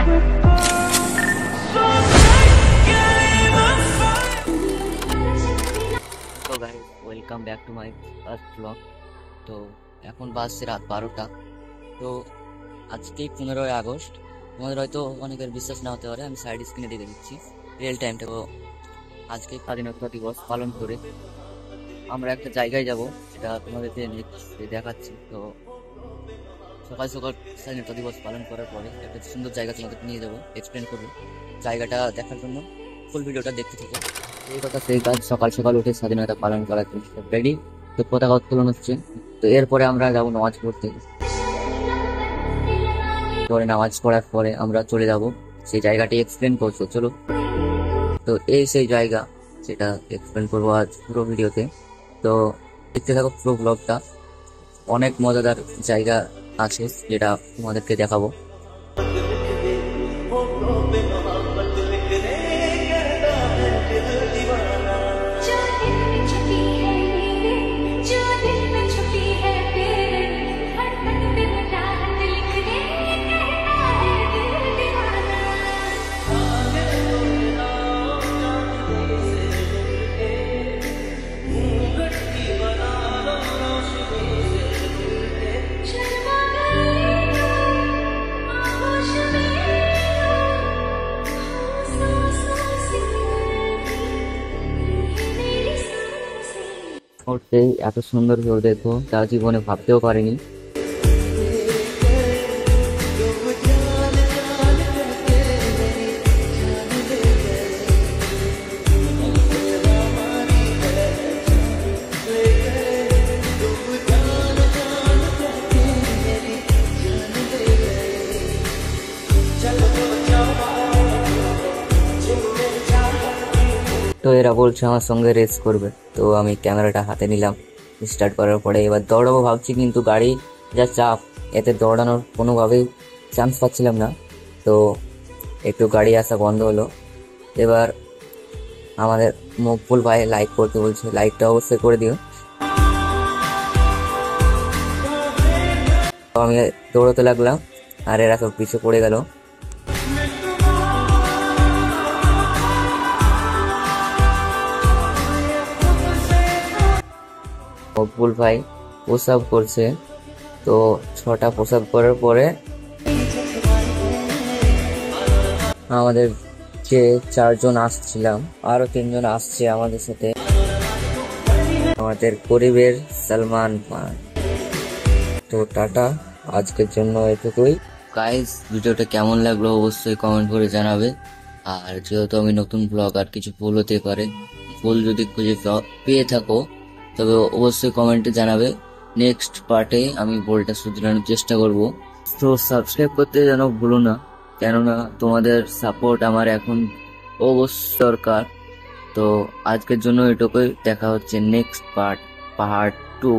তো guys, welcome back to my first blog. তো এখন বাজছে রাত 12টা। তো আজকেই 15ই আগস্ট। তোমাদের হয়তো অনেকের বিশ্বাস না হতে পারে, আমি সাইড স্ক্রিনে দেখে দিচ্ছি রিয়েল টাইমটা। তো আজকে স্বাধীনতা দিবস পালন করে আমরা একটা জায়গায় যাব, সেটা তোমাদেরকে দেখাচ্ছি। তো সকাল সকাল স্বাধীনতা দিবস পালন করার পরে একটা সুন্দর জায়গা তোমাদের নিয়ে যাবো, এক্সপ্লেন করবো জায়গাটা দেখার জন্য। ফুল ভিডিওটা দেখতে থাকো। এই কথা সেই কাজ, সকাল সকাল উঠে স্বাধীনতা পালন করার জন্য রেডি। তো পতাকা উত্তোলন হচ্ছে। তো এরপরে আমরা যাবো নামাজ পড়তে। পরে নামাজ পড়ার পরে আমরা চলে যাব সেই জায়গাটি এক্সপ্লেন করছো, চলো। তো এই সেই জায়গা, সেটা এক্সপ্লেন করবো আজ পুরো ভিডিওতে। তো দেখতে থাকো পুরো ব্লগটা। অনেক মজাদার জায়গা আছে যেটা তোমাদেরকে দেখাবো। উঠতে এত সুন্দর ভিউ দেখবো তা জীবনে ভাবতেও পারিনি। তো এরা বলছে আমার সঙ্গে রেস করবে, তো আমি ক্যামেরাটা হাতে নিলাম। স্টার্ট করার পরে এবার দৌড়াবো ভাবছি, কিন্তু গাড়ি যা চাপ, এতে দৌড়ানোর কোনোভাবেই চান্স পাচ্ছিলাম না। তো একটু গাড়ি আসা বন্ধ হলো। এবার আমাদের মকবুল ভাই লাইক করতে বলছে, লাইকটা অবশ্যই করে দিও। তো আমি দৌড়াতে লাগলাম, আর এরা সব পিছু পড়ে গেল। মকবুল ভাই পুশ আপ করছে। তো 6টা পুশ আপ করার পরে আমাদের যে 4জন আসছিলাম, আরো 3জন আসছে আমাদের সাথে, আমাদের গরিবের সালমান খান। তো টাটা, আজকের জন্য এটুকুই। গাইস, ভিডিওটা কেমন লাগলো অবশ্যই কমেন্ট করে জানাবে। আর যেহেতু আমি নতুন ব্লগার, কিছু ভুল হতে পারে, ভুল যদি খুঁজে পেয়ে থাকো তবে অবশ্যই কমেন্টে জানাবে। নেক্সট পার্টে আমি ভুলটা শুধরানোর চেষ্টা করব। তো সাবস্ক্রাইব করতে যেন ভুলো না, কেননা তোমাদের সাপোর্ট আমার এখন অবশ্যই দরকার। তো আজকের জন্য এটুকুই, দেখা হচ্ছে নেক্সট পার্ট 2।